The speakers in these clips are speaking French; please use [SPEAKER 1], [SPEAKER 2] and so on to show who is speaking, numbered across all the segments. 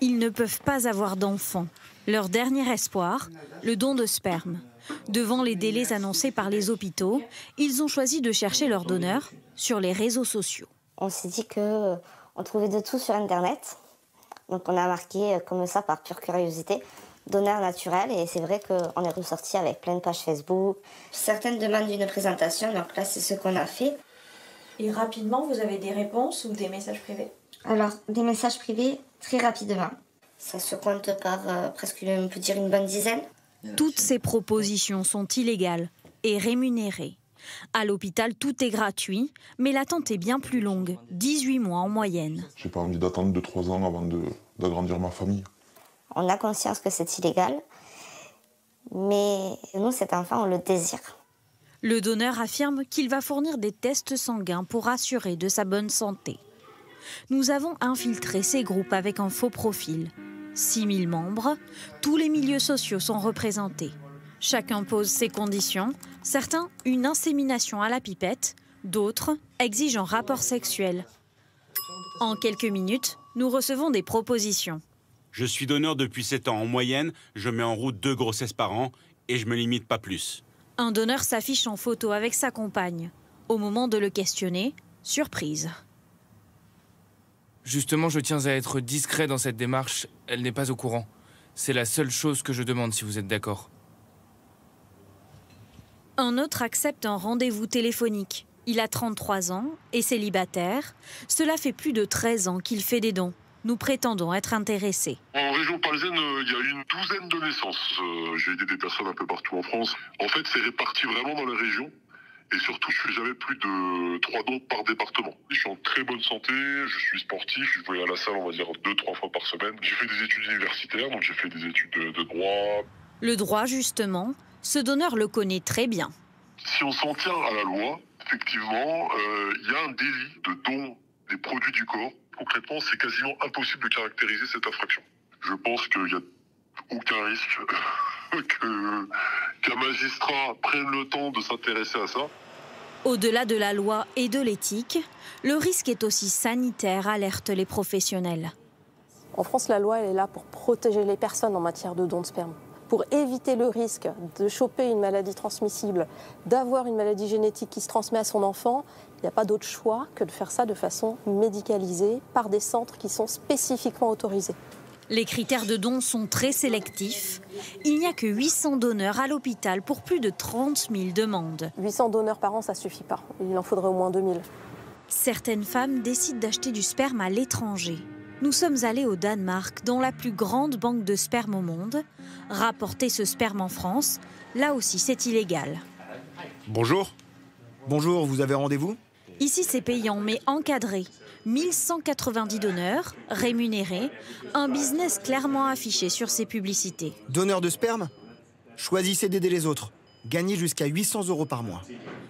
[SPEAKER 1] Ils ne peuvent pas avoir d'enfants. Leur dernier espoir, le don de sperme. Devant les délais annoncés par les hôpitaux, ils ont choisi de chercher leur donneur sur les réseaux sociaux.
[SPEAKER 2] On s'est dit qu'on trouvait de tout sur Internet. Donc on a marqué comme ça par pure curiosité, donneur naturel. Et c'est vrai qu'on est ressorti avec plein de pages Facebook. Certaines demandent une présentation, donc là c'est ce qu'on a fait.
[SPEAKER 1] Et rapidement, vous avez des réponses ou des messages privés?
[SPEAKER 2] Alors, des messages privés très rapidement. Ça se compte par presque, on peut dire, une bonne dizaine.
[SPEAKER 1] Toutes ces propositions sont illégales et rémunérées. À l'hôpital, tout est gratuit, mais l'attente est bien plus longue, 18 mois en moyenne.
[SPEAKER 3] J'ai pas envie d'attendre 2-3 ans avant d'agrandir ma famille.
[SPEAKER 2] On a conscience que c'est illégal, mais nous, cet enfant, on le désire.
[SPEAKER 1] Le donneur affirme qu'il va fournir des tests sanguins pour assurer de sa bonne santé. Nous avons infiltré ces groupes avec un faux profil. 6000 membres, tous les milieux sociaux sont représentés. Chacun pose ses conditions, certains une insémination à la pipette, d'autres exigent un rapport sexuel. En quelques minutes, nous recevons des propositions.
[SPEAKER 4] Je suis donneur depuis 7 ans. En moyenne, je mets en route 2 grossesses par an et je me limite pas plus.
[SPEAKER 1] Un donneur s'affiche en photo avec sa compagne. Au moment de le questionner, surprise.
[SPEAKER 5] Justement, je tiens à être discret dans cette démarche. Elle n'est pas au courant. C'est la seule chose que je demande, si vous êtes d'accord.
[SPEAKER 1] Un autre accepte un rendez-vous téléphonique. Il a 33 ans, est célibataire. Cela fait plus de 13 ans qu'il fait des dons. Nous prétendons être intéressés.
[SPEAKER 3] En région parisienne, il y a une douzaine de naissances. J'ai aidé des personnes un peu partout en France. En fait, c'est réparti vraiment dans les régions. Et surtout, je fais jamais plus de 3 dons par département. Je suis en très bonne santé, je suis sportif, je vais à la salle, on va dire 2-3 fois par semaine. J'ai fait des études universitaires, donc j'ai fait des études de droit.
[SPEAKER 1] Le droit, justement, ce donneur le connaît très bien.
[SPEAKER 3] Si on s'en tient à la loi, effectivement, il y a un délit de don des produits du corps. Concrètement, c'est quasiment impossible de caractériser cette infraction. Je pense qu'il n'y a aucun risque qu'un magistrat prenne le temps de s'intéresser à ça.
[SPEAKER 1] Au-delà de la loi et de l'éthique, le risque est aussi sanitaire, alertent les professionnels.
[SPEAKER 6] En France, la loi elle est là pour protéger les personnes en matière de don de sperme. Pour éviter le risque de choper une maladie transmissible, d'avoir une maladie génétique qui se transmet à son enfant, il n'y a pas d'autre choix que de faire ça de façon médicalisée par des centres qui sont spécifiquement autorisés.
[SPEAKER 1] Les critères de don sont très sélectifs. Il n'y a que 800 donneurs à l'hôpital pour plus de 30 000 demandes.
[SPEAKER 6] 800 donneurs par an, ça ne suffit pas. Il en faudrait au moins 2000.
[SPEAKER 1] Certaines femmes décident d'acheter du sperme à l'étranger. Nous sommes allés au Danemark, dans la plus grande banque de sperme au monde. Rapporter ce sperme en France, là aussi c'est illégal.
[SPEAKER 4] Bonjour.
[SPEAKER 7] Bonjour, vous avez rendez-vous?
[SPEAKER 1] Ici c'est payant mais encadré. 1190 donneurs, rémunérés, un business clairement affiché sur ses publicités.
[SPEAKER 7] Donneur de sperme? Choisissez d'aider les autres. Gagnez jusqu'à 800 € par mois.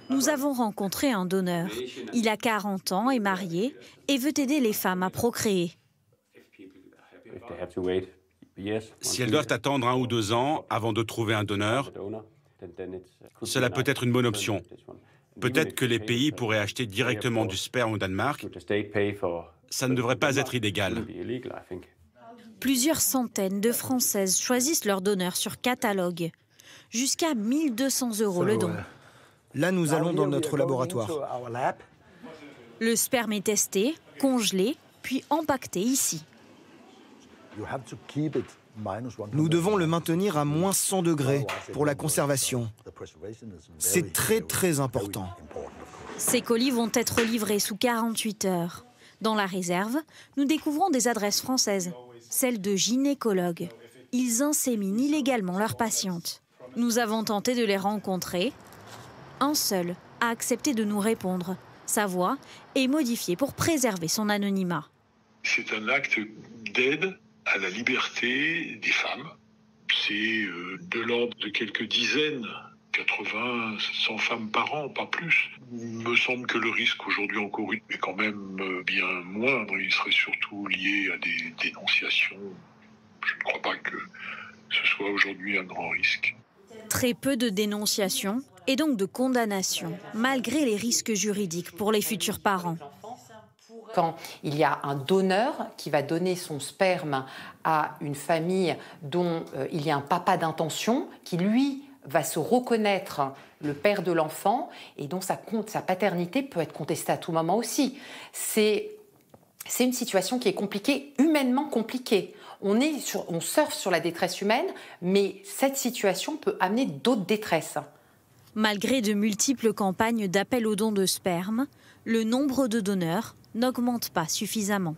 [SPEAKER 1] Nous avons rencontré un donneur. Il a 40 ans, est marié et veut aider les femmes à procréer.
[SPEAKER 4] Si elles doivent attendre 1 ou 2 ans avant de trouver un donneur, cela peut être une bonne option. Peut-être que les pays pourraient acheter directement du sperme au Danemark. Ça ne devrait pas être illégal.
[SPEAKER 1] Plusieurs centaines de Françaises choisissent leur donneur sur catalogue. Jusqu'à 1 200 € le don.
[SPEAKER 7] Là, nous allons dans notre laboratoire.
[SPEAKER 1] Le sperme est testé, congelé, puis empaqueté ici.
[SPEAKER 7] Nous devons le maintenir à moins 100 degrés pour la conservation. C'est très très important.
[SPEAKER 1] Ces colis vont être livrés sous 48 heures. Dans la réserve, nous découvrons des adresses françaises, celles de gynécologues. Ils inséminent illégalement leurs patientes. Nous avons tenté de les rencontrer. Un seul a accepté de nous répondre. Sa voix est modifiée pour préserver son anonymat.
[SPEAKER 3] C'est un acte d'aide à la liberté des femmes. C'est de l'ordre de quelques dizaines, 80, 100 femmes par an, pas plus. Il me semble que le risque aujourd'hui encouru est quand même bien moindre. Il serait surtout lié à des dénonciations. Je ne crois pas que ce soit aujourd'hui un grand risque.
[SPEAKER 1] Très peu de dénonciations et donc de condamnations, malgré les risques juridiques pour les futurs parents.
[SPEAKER 8] Quand il y a un donneur qui va donner son sperme à une famille dont il y a un papa d'intention, qui lui va se reconnaître le père de l'enfant et dont sa paternité peut être contestée à tout moment aussi. C'est une situation qui est compliquée, humainement compliquée. On surfe sur la détresse humaine, mais cette situation peut amener d'autres détresses.
[SPEAKER 1] Malgré de multiples campagnes d'appel aux dons de sperme, le nombre de donneurs n'augmente pas suffisamment.